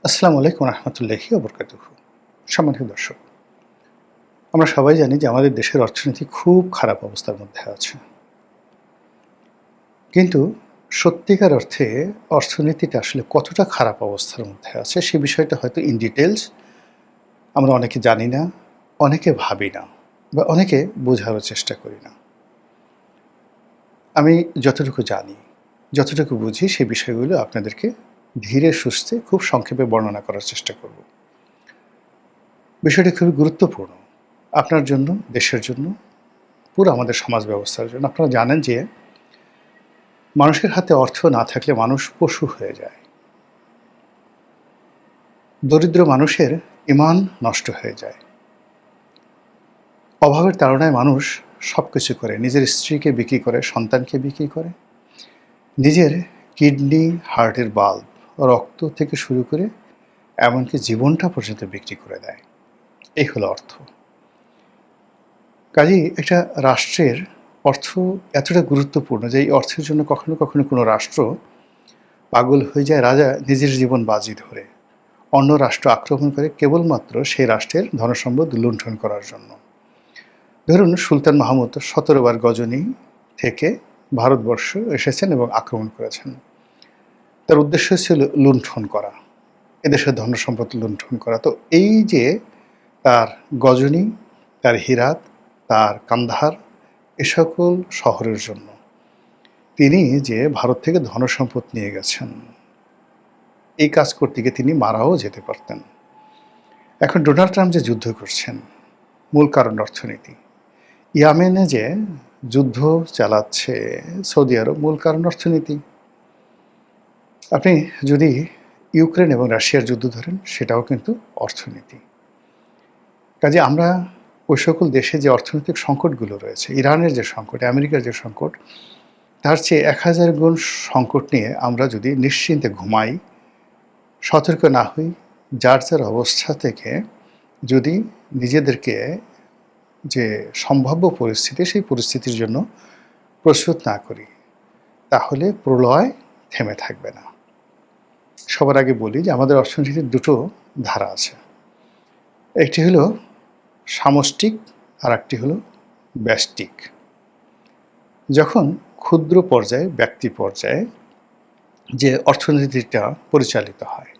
আসসালামু আলাইকুম রহমতুল্লাহি ওয়া বারাকাতুহু। সম্মানিত দর্শক, আমরা সবাই জানি যে আমাদের দেশের অর্থনীতি খুব খারাপ অবস্থার মধ্যে আছে। কিন্তু সত্যিকার অর্থে অর্থনীতিটা আসলে কতটা খারাপ অবস্থার মধ্যে আছে সে বিষয়টা হয়তো ইন ডিটেইলস আমরা অনেকে জানি না, অনেকে ভাবি না বা অনেকে বোঝারও চেষ্টা করি না। আমি যতটুকু জানি, যতটুকু বুঝি সেই বিষয়গুলো আপনাদেরকে ধীরে সুস্থে খুব সংক্ষেপে বর্ণনা করার চেষ্টা করব। বিষয়টি খুবই গুরুত্বপূর্ণ আপনার জন্য, দেশের জন্য, পুরো আমাদের সমাজ ব্যবস্থার জন্য। আপনারা জানেন যে মানুষের হাতে অর্থ না থাকলে মানুষ পশু হয়ে যায়। দরিদ্র মানুষের ঈমান নষ্ট হয়ে যায়। অভাবের তাড়নায় মানুষ সবকিছু করে। নিজের স্ত্রীকে বিক্রি করে, সন্তানকে বিক্রি করে, নিজের কিডনি, হার্টের বাল্ব, রক্ত থেকে শুরু করে এমনকি জীবনটা পর্যন্ত বিক্রি করে দেয়। এই হলো অর্থ। কাজেই একটা রাষ্ট্রের অর্থ এতটা গুরুত্বপূর্ণ যে এই অর্থের জন্য কখনো কখনো কোনো রাষ্ট্র পাগল হয়ে যায়, রাজা নিজের জীবন বাজি ধরে অন্য রাষ্ট্র আক্রমণ করে কেবলমাত্র সেই রাষ্ট্রের ধনসম্পদ লুণ্ঠন করার জন্য। ধরুন সুলতান মাহমুদ ১৭ বার গজনি থেকে ভারতবর্ষ এসেছেন এবং আক্রমণ করেছেন। তার উদ্দেশ্য ছিল লুণ্ঠন করা, এদেশের ধনসম্পদ লুণ্ঠন করা। তো এই যে তার গজনি, তার হিরাত, তার কান্দাহার, এ সকল শহরের জন্য তিনি যে ভারত থেকে ধনসম্পদ নিয়ে গেছেন, এই কাজ করতে গিয়ে তিনি মারাও যেতে পারতেন। এখন ডোনাল্ড ট্রাম্প যে যুদ্ধ করছেন, মূল কারণ অর্থনীতি। ইয়ামেনে যে যুদ্ধ চালাচ্ছে সৌদি আরব, মূল কারণ অর্থনীতি। আপনি যদি ইউক্রেন এবং রাশিয়ার যুদ্ধ ধরেন, সেটাও কিন্তু অর্থনীতি। কাজে আমরা ওই সকল দেশে যে অর্থনৈতিক সংকটগুলো রয়েছে, ইরানের যে সংকট, আমেরিকার যে সংকট, তার চেয়ে ১০০০ গুণ সংকট নিয়ে আমরা যদি নিশ্চিন্তে ঘুমাই, সতর্ক না হই, যার যার অবস্থা থেকে যদি নিজেদেরকে যে সম্ভাব্য পরিস্থিতি, সেই পরিস্থিতির জন্য প্রস্তুত না করি, তাহলে প্রলয় থেমে থাকবে না। সবার আগে বলি যে আমাদের অর্থনীতির দুটো ধারা আছে। একটি হলো সামষ্টিক, আর একটি হলো ব্যষ্টিক। যখন ক্ষুদ্র পর্যায়ে, ব্যক্তি পর্যায়ে যে অর্থনীতিটা পরিচালিত হয়,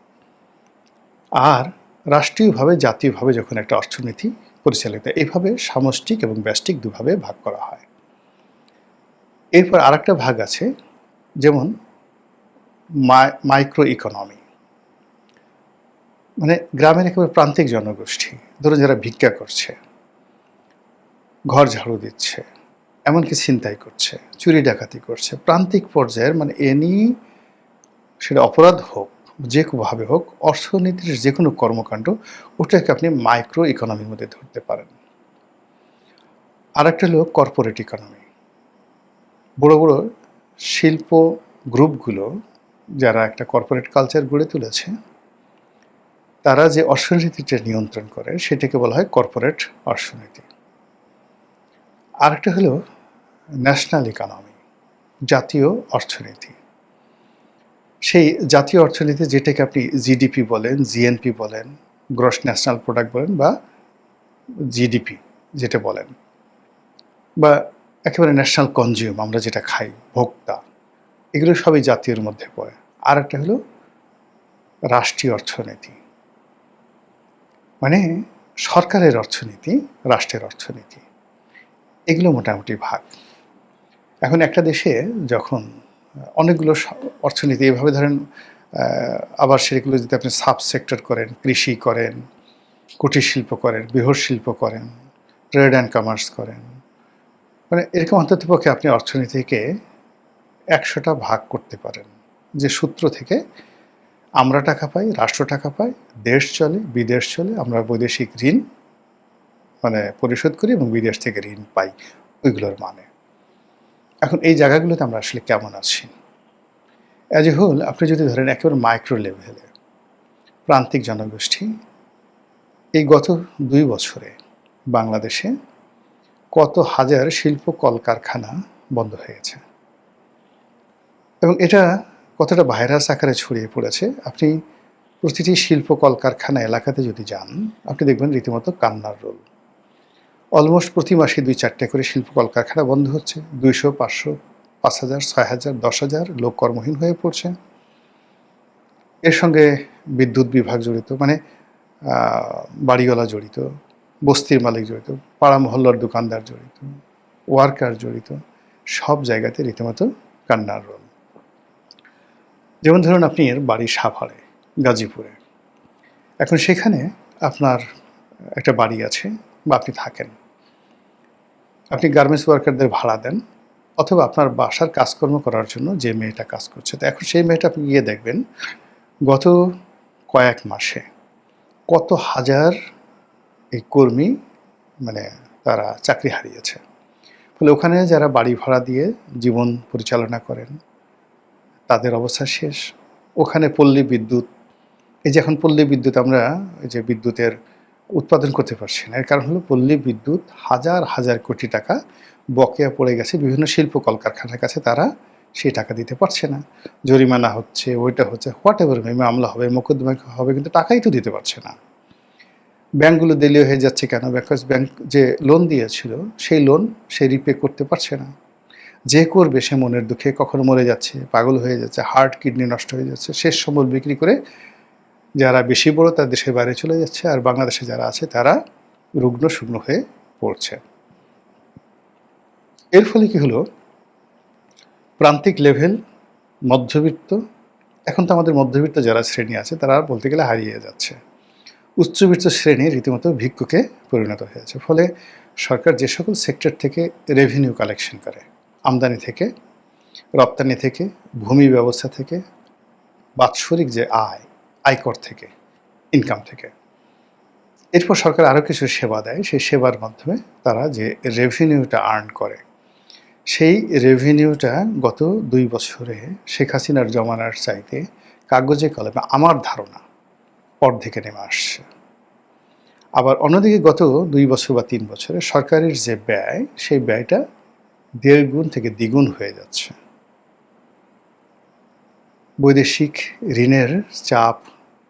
আর রাষ্ট্রীয়ভাবে, জাতীয়ভাবে যখন একটা অর্থনীতি পরিচালিত হয়, এইভাবে সামষ্টিক এবং ব্যষ্টিক দুভাবে ভাগ করা হয়। এরপর আরেকটা ভাগ আছে, যেমন মাইক্রো ইকোনমি, মানে গ্রামের একেবারে প্রান্তিক জনগোষ্ঠী, ধরুন যারা ভিক্ষা করছে, ঘর ঝাড়ু দিচ্ছে, এমনকি ছিনতাই করছে, চুরি ডাকাতি করছে, প্রান্তিক পর্যায়ের, মানে এনি সেটা অপরাধ হোক, যে কোনোভাবে হোক, অর্থনীতির যে কোনো কর্মকাণ্ড, ওটাকে আপনি মাইক্রো ইকোনমির মধ্যে ধরতে পারেন। আর একটা হলো কর্পোরেট ইকোনমি। বড় বড় শিল্প গ্রুপগুলো যারা একটা কর্পোরেট কালচার গড়ে তুলেছে, তারা যে অর্থনীতিটা নিয়ন্ত্রণ করে, সেটাকে বলা হয় কর্পোরেট অর্থনীতি। আরেকটা হলো ন্যাশনাল ইকোনমি, জাতীয় অর্থনীতি। সেই জাতীয় অর্থনীতি যেটাকে আপনি জিডিপি বলেন, জিএনপি বলেন, গ্রস ন্যাশনাল প্রোডাক্ট বলেন, বা জিডিপি যেটা বলেন, বা একেবারে ন্যাশনাল কনজিউম, আমরা যেটা খাই, ভোক্তা, এগুলো সবই জাতীয়র মধ্যে পড়ে। আর একটা হলো রাষ্ট্রীয় অর্থনীতি, মানে সরকারের অর্থনীতি, রাষ্ট্রের অর্থনীতি, এগুলো মোটামুটি ভাগ। এখন একটা দেশে যখন অনেকগুলো অর্থনীতি এভাবে ধরেন, আবার সেগুলো যদি আপনি সাব সেক্টর করেন, কৃষি করেন, কুটির শিল্প করেন, বৃহৎ শিল্প করেন, ট্রেড অ্যান্ড কমার্স করেন, মানে এরকম অন্ততপক্ষে আপনি অর্থনীতিকে ১০০টা ভাগ করতে পারেন, যে সূত্র থেকে আমরা টাকা পাই, রাষ্ট্র টাকা পায়, দেশ চলে, বিদেশ চলে, আমরা বৈদেশিক ঋণ মানে পরিশোধ করি এবং বিদেশ থেকে ঋণ পাই, ওইগুলোর মানে। এখন এই জায়গাগুলোতে আমরা আসলে কেমন আছি? অ্যাজ এ হোল আপনি যদি ধরেন একেবারে মাইক্রো লেভেলে প্রান্তিক জনগোষ্ঠী, এই গত ২ বছরে বাংলাদেশে কত হাজার শিল্প কলকারখানা বন্ধ হয়েছে, এবং এটা কতটা ভাইরাস আকারে ছড়িয়ে পড়েছে আপনি প্রতিটি শিল্প কলকারখানা এলাকাতে যদি যান, আপনি দেখবেন রীতিমতো কান্নার রোল। অলমোস্ট প্রতি মাসে ২-৪টা করে শিল্প কলকারখানা বন্ধ হচ্ছে। ২০০, ৫০০, ৫,০০০, ৬,০০০, ১০,০০০ লোক কর্মহীন হয়ে পড়ছে। এর সঙ্গে বিদ্যুৎ বিভাগ জড়িত, মানে বাড়িওয়ালা জড়িত, বস্তির মালিক জড়িত, পাড়া মহল্লার দোকানদার জড়িত, ওয়ার্কার জড়িত, সব জায়গাতে রীতিমতো কান্নার রোল। যেমন ধরুন আপনি এর বাড়ি সাভারে, গাজীপুরে। এখন সেখানে আপনার একটা বাড়ি আছে বা আপনি থাকেন। আপনি গার্মেন্টস ওয়ার্কারদের ভাড়া দেন, অথবা আপনার বাসার কাজকর্ম করার জন্য যে মেয়েটা কাজ করছে, তো এখন সেই মেয়েটা আপনি গিয়ে দেখবেন গত কয়েক মাসে কত হাজার এই কর্মী মানে তারা চাকরি হারিয়েছে। ফলে ওখানে যারা বাড়ি ভাড়া দিয়ে জীবন পরিচালনা করেন তাদের অবস্থা শেষ। ওখানে পল্লী বিদ্যুৎ, এই যে এখন পল্লী বিদ্যুৎ আমরা এই যে বিদ্যুতের উৎপাদন করতে পারছি না, এর কারণ হলো পল্লী বিদ্যুৎ হাজার হাজার কোটি টাকা বকেয়া পড়ে গেছে বিভিন্ন শিল্প কলকারখানার কাছে, তারা সেই টাকা দিতে পারছে না। জরিমানা হচ্ছে, ওইটা হচ্ছে, হোয়াট এভার, মামলা হবে, মোকদ্দমা হবে, কিন্তু টাকাই তো দিতে পারছে না। ব্যাঙ্কগুলো দেলিয়ে হয়ে যাচ্ছে কেন? বিকজ ব্যাংক যে লোন দিয়েছিল সেই লোন সে রিপে করতে পারছে না। যে করবে সে মনের দুঃখে কখনো মরে যাচ্ছে, পাগল হয়ে যাচ্ছে, হার্ট কিডনি নষ্ট হয়ে যাচ্ছে, শেষ সম্বল বিক্রি করে যারা বেশি বড় তার দেশের বাইরে চলে যাচ্ছে, আর বাংলাদেশে যারা আছে তারা রুগ্ন শুগ্ন হয়ে পড়ছে। এর ফলে কি হলো, প্রান্তিক লেভেল, মধ্যবিত্ত, এখন তো আমাদের মধ্যবিত্ত যারা শ্রেণী আছে তারা বলতে গেলে হারিয়ে যাচ্ছে। উচ্চবিত্ত শ্রেণী রীতিমতো ভিক্ষুকে পরিণত হয়েছে। ফলে সরকার যে সকল সেক্টর থেকে রেভিনিউ কালেকশন করে, আমদানি থেকে, রপ্তানি থেকে, ভূমি ব্যবস্থা থেকে, বাৎসরিক যে আয়কর থেকে, ইনকাম থেকে, এরপর সরকার আরও কিছু সেবা দেয়, সেই সেবার মাধ্যমে তারা যে রেভিনিউটা আর্ন করে, সেই রেভিনিউটা গত ২ বছরে শেখ হাসিনার জমানার চাইতে কাগজে কলমে আমার ধারণা অর্ধেকে নেমে আসছে। আবার অন্যদিকে গত ২ বছর বা ৩ বছরে সরকারের যে ব্যয়, সেই ব্যয়টা ১.৫ গুণ থেকে দ্বিগুণ হয়ে যাচ্ছে। বৈদেশিক ঋণের চাপ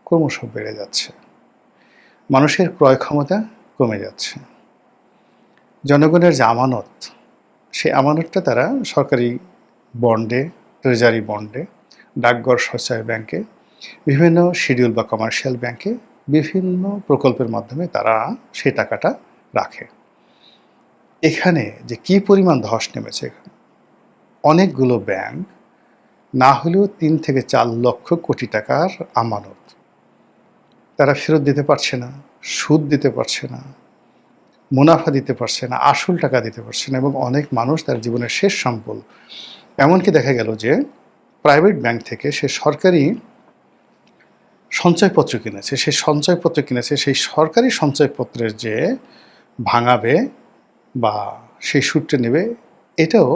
ক্রমশ বেড়ে যাচ্ছে, মানুষের ক্রয় ক্ষমতা কমে যাচ্ছে, জনগণের যে আমানত, সেই আমানতটা তারা সরকারি বন্ডে, ট্রেজারি বন্ডে, ডাকঘর সঞ্চয় ব্যাংকে, বিভিন্ন শিডিউল বা কমার্শিয়াল ব্যাংকে, বিভিন্ন প্রকল্পের মাধ্যমে তারা সেই টাকাটা রাখে। এখানে যে কী পরিমাণ ধস নেমেছে, অনেকগুলো ব্যাংক না হলেও ৩ থেকে ৪ লক্ষ কোটি টাকার আমানত তারা ফেরত দিতে পারছে না, সুদ দিতে পারছে না, মুনাফা দিতে পারছে না, আসল টাকা দিতে পারছে না, এবং অনেক মানুষ তার জীবনের শেষ সম্বল, এমনকি দেখা গেল যে প্রাইভেট ব্যাংক থেকে সে সরকারি সঞ্চয়পত্র কিনেছে, সেই সরকারি সঞ্চয়পত্রের যে ভাঙাবে বা সেই সুদটা নেবে, এটাও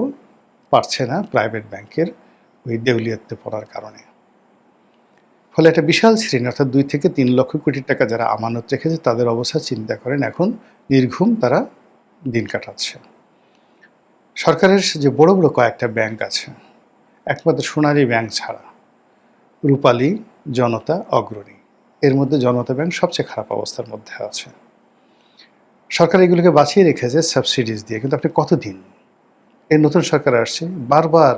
পারছে না প্রাইভেট ব্যাংকের ওই দেউলিয়াত্বে পড়ার কারণে। ফলে একটা বিশাল শ্রেণী, অর্থাৎ ২ থেকে ৩ লক্ষ কোটি টাকা যারা আমানত রেখেছে তাদের অবস্থা চিন্তা করেন, এখন নির্ঘুম তারা দিন কাটাচ্ছে। সরকারের যে বড় বড় কয়েকটা ব্যাংক আছে, একমাত্র সোনালী ব্যাংক ছাড়া রূপালী, জনতা, অগ্রণী, এর মধ্যে জনতা ব্যাংক সবচেয়ে খারাপ অবস্থার মধ্যে আছে। সরকার এগুলোকে বাঁচিয়ে রেখেছে সাবসিডিজ দিয়ে, কিন্তু আপনি কতদিন, এই নতুন সরকার আসছে, বারবার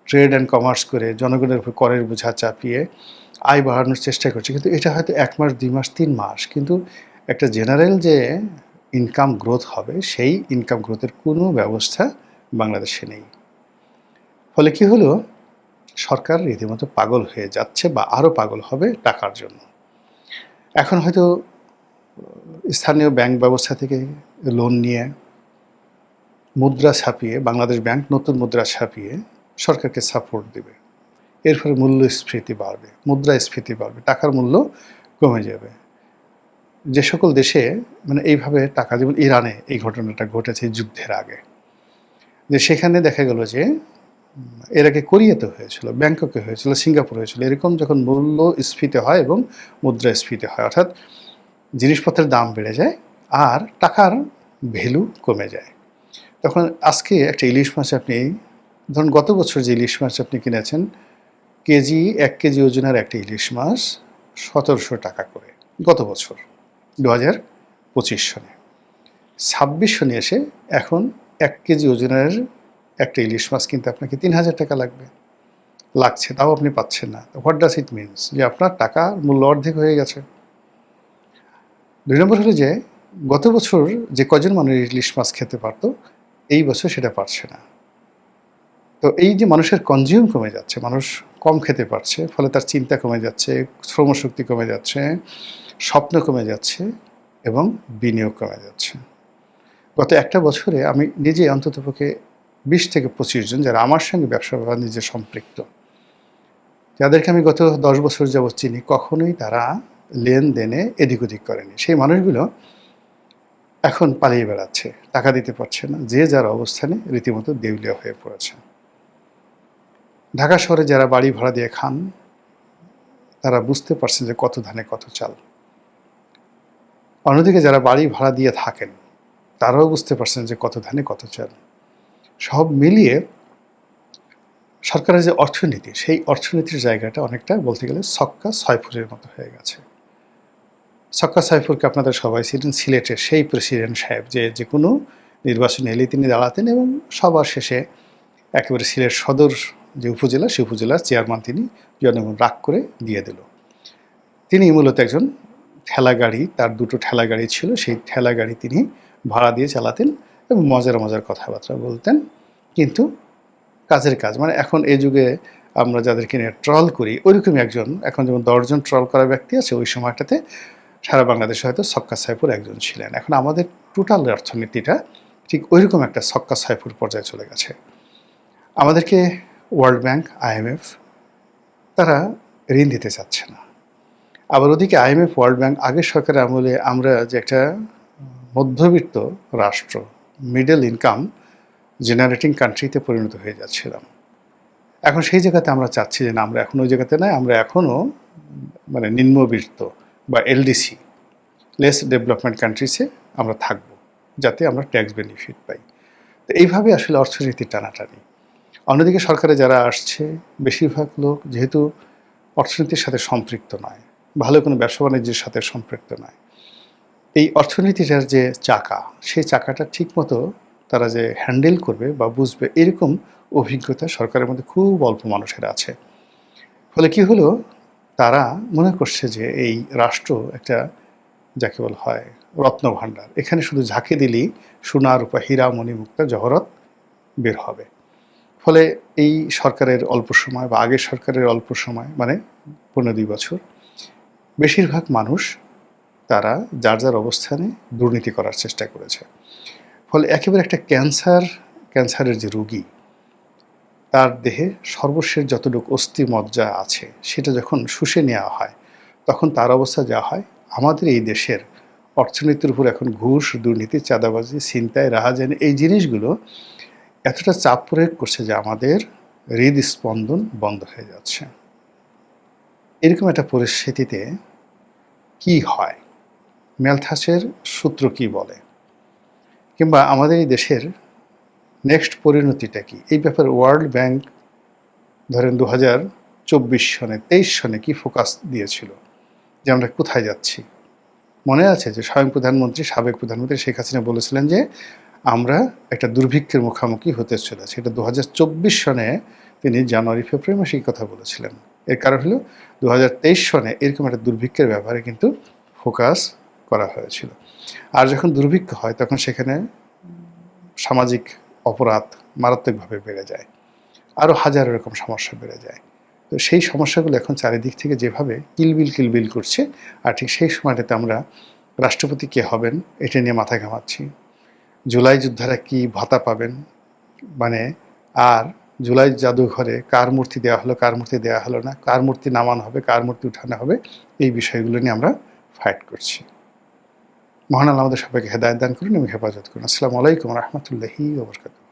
ট্রেড অ্যান্ড কমার্স করে জনগণের উপর করের বোঝা চাপিয়ে আয় বাড়ানোর চেষ্টা করছে, কিন্তু এটা হয়তো ১ মাস, ২ মাস, ৩ মাস, কিন্তু একটা জেনারেল যে ইনকাম গ্রোথ হবে, সেই ইনকাম গ্রোথের কোনো ব্যবস্থা বাংলাদেশে নেই। ফলে কি হলো, সরকার রীতিমতো পাগল হয়ে যাচ্ছে বা আরও পাগল হবে টাকার জন্য। এখন হয়তো স্থানীয় ব্যাংক ব্যবস্থা থেকে লোন নিয়ে মুদ্রা ছাপিয়ে, বাংলাদেশ ব্যাংক নতুন মুদ্রা ছাপিয়ে সরকারকে সাপোর্ট দেবে। এর ফলে মূল্যস্ফীতি বাড়বে, মুদ্রাস্ফীতি বাড়বে, টাকার মূল্য কমে যাবে। যে সকল দেশে মানে এইভাবে টাকা, যেমন ইরানে এই ঘটনাটা ঘটেছে যুদ্ধের আগে, যে সেখানে দেখা গেল যে এর আগে কোরিয়াতে হয়েছিল, ব্যাংককে হয়েছিল, সিঙ্গাপুর হয়েছিল, এরকম যখন মূল্যস্ফীতি হয় এবং মুদ্রাস্ফীতি হয়, অর্থাৎ জিনিসপত্রের দাম বেড়ে যায় আর টাকার ভ্যালু কমে যায়, তখন আজকে একটা ইলিশ মাছ আপনি ধরুন, গত বছর যে ইলিশ মাছ আপনি কিনেছেন, ১ কেজি ওজনের একটা ইলিশ মাছ 1700 টাকা করে গত বছর 2025 সনে। 26 সনে এসে এখন 1 কেজি ওজনের একটা ইলিশ মাছ কিনতে আপনাকে 3000 টাকা লাগছে, তাও আপনি পাচ্ছেন না। What does it means? যে আপনার টাকার মূল্য অর্ধেক হয়ে গেছে। 2 নম্বর হলো যে গত বছর যে কজন মানুষ ইলিশ মাছ খেতে পারত, এই বছর সেটা পারছে না। তো এই যে মানুষের কনজিউম কমে যাচ্ছে, মানুষ কম খেতে পারছে, ফলে তার চিন্তা কমে যাচ্ছে, শ্রমশক্তি কমে যাচ্ছে, স্বপ্ন কমে যাচ্ছে এবং বিনিয়োগ কমে যাচ্ছে। গত একটা বছরে আমি নিজে অন্ততপক্ষে 20 থেকে 25 জন যারা আমার সঙ্গে ব্যবসা বাণিজ্যে সম্পৃক্ত, যাদেরকে আমি গত 10 বছর যাবৎ চিনি, কখনোই তারা লেনদেনে এদিক ওদিক করেনি। সেই মানুষগুলো এখন পালিয়ে বেড়াচ্ছে, টাকা দিতে পারছে না, যে যার অবস্থানে রীতিমতো দেউলিয়া হয়ে পড়েছে। ঢাকা শহরে যারা বাড়ি ভাড়া দিয়ে খান, তারা বুঝতে পারছেন যে কত ধানে কত চাল। অন্যদিকে যারা বাড়ি ভাড়া দিয়ে থাকেন, তারাও বুঝতে পারছেন যে কত ধানে কত চাল। সব মিলিয়ে সরকারের যে অর্থনীতি, সেই অর্থনীতির জায়গাটা অনেকটা বলতে গেলে ছক্কা ছয়ফুরের মতো হয়ে গেছে। ছক্কা ছয়ফুরকে আপনাদের সবাই ছিলেন সিলেটের সেই প্রেসিডেন্ট সাহেব, যে কোনো নির্বাচনে এলে তিনি দাঁড়াতেন এবং সবার শেষে একেবারে সিলেট সদর যে উপজেলা, সেই উপজেলার চেয়ারম্যান তিনি জনগণ রাগ করে দিয়ে দিল। তিনি মূলত একজন ঠেলাগাড়ি, তার 2টো ঠেলাগাড়ি ছিল, সেই ঠেলাগাড়ি তিনি ভাড়া দিয়ে চালাতেন এবং মজার মজার কথাবার্তা বলতেন, কিন্তু কাজের কাজ। মানে এখন এই যুগে আমরা যাদেরকে নিয়ে ট্রল করি, ওইরকমই একজন, এখন যেমন 10 জন ট্রল করা ব্যক্তি আছে, ওই সময়টাতে সারা বাংলাদেশে হয়তো ছক্কা ছয়ফুর একজন ছিলেন। এখন আমাদের টোটাল অর্থনীতিটা ঠিক ওইরকম একটা ছক্কা ছয়ফুর পর্যায়ে চলে গেছে। আমাদেরকে ওয়ার্ল্ড ব্যাংক, IMF তারা ঋণ দিতে চাচ্ছে না। আবার ওদিকে IMF, ওয়ার্ল্ড ব্যাংক আগের সরকারের আমলে আমরা যে একটা মধ্যবিত্ত রাষ্ট্র, মিডল ইনকাম জেনারেটিং কান্ট্রিতে পরিণত হয়ে যাচ্ছিলাম। এখন সেই জায়গাতে আমরা চাচ্ছি যে না, আমরা এখন ওই জায়গাতে নয়, আমরা এখনও মানে নিম্নবিত্ত বা LDC, লেস ডেভেলপমেন্ট কান্ট্রিসে আমরা থাকব, যাতে আমরা ট্যাক্স বেনিফিট পাই। তো এইভাবে আসলে অর্থনীতির টানাটানি। অন্যদিকে সরকারে যারা আসছে, বেশিরভাগ লোক যেহেতু অর্থনীতির সাথে সম্পৃক্ত নয়, ভালো কোনো ব্যবসা বাণিজ্যের সাথে সম্পৃক্ত নয়, এই অর্থনীতিটার যে চাকা, সেই চাকাটা ঠিকমতো তারা যে হ্যান্ডেল করবে বা বুঝবে, এরকম অভিজ্ঞতা সরকারের মধ্যে খুব অল্প মানুষের আছে। ফলে কি হলো, তারা মনে করছে যে এই রাষ্ট্র একটা, যাকে বলা হয় রত্নভাণ্ডার, এখানে শুধু ঝাঁকে দিলেই সোনা রূপা হীরা মণি মুক্তা জহরত বের হবে। ফলে এই সরকারের অল্প সময় বা আগের সরকারের অল্প সময়, মানে 15-2 বছর, বেশিরভাগ মানুষ তারা যার যার অবস্থানে দুর্নীতি করার চেষ্টা করেছে। ফলে একেবারে একটা ক্যান্সারের যে রোগী, তার দেহে সর্বশেষ যতটুকু অস্থি মজ্জা আছে, সেটা যখন শুষে নেওয়া হয়, তখন তার অবস্থা যা হয়। আমাদের এই দেশের অর্থনীতির উপর এখন ঘুষ, দুর্নীতি, চাঁদাবাজি, ছিনতাই, রাহাজানি, এই জিনিসগুলো এতটা চাপ প্রয়োগ করছে যে আমাদের হৃদস্পন্দন বন্ধ হয়ে যাচ্ছে। এরকম একটা পরিস্থিতিতে কি হয়, ম্যালথাসের সূত্র কি বলে, কিংবা আমাদের এই দেশের নেক্সট পরিণতিটা কি, এই ব্যাপারে ওয়ার্ল্ড ব্যাংক ধরেন 2024 সনে 23 সনে কি ফোকাস দিয়েছিল যে আমরা কোথায় যাচ্ছি। মনে আছে যে স্বয়ং প্রধানমন্ত্রী, সাবেক প্রধানমন্ত্রী শেখ হাসিনা বলেছিলেন যে আমরা একটা দুর্ভিক্ষের মুখোমুখি হতে চলেছি। এটা 2024 সনে তিনি জানুয়ারি ফেব্রুয়ারি মাসে এই কথা বলেছিলেন। এর কারণ হলো 2023 সনে এরকম একটা দুর্ভিক্ষের ব্যাপারে কিন্তু ফোকাস করা হয়েছিল। আর যখন দুর্ভিক্ষ হয়, তখন সেখানে সামাজিক অপরাধ মারাত্মকভাবে বেড়ে যায়, আরও হাজার রকম সমস্যা বেড়ে যায়। তো সেই সমস্যাগুলো এখন চারিদিক থেকে যেভাবে কিলবিল করছে, আর ঠিক সেই সময়টাতে আমরা রাষ্ট্রপতি কে হবেন এটা নিয়ে মাথা ঘামাচ্ছি, জুলাই যোদ্ধারা কি ভাতা পাবেন, মানে আর জুলাই জাদুঘরে কার মূর্তি দেওয়া হলো, কার মূর্তি দেওয়া হলো না, কার মূর্তি নামানো হবে, কার মূর্তি উঠানো হবে, এই বিষয়গুলো নিয়ে আমরা ফাইট করছি। মহান আল্লাহ আমাদের সবাইকে হেদায়েত দান করুন এবং হেফাজত করুন। আসসালামু আলাইকুম রহমতুল্লাহি ওয়া বারাকাতুহু।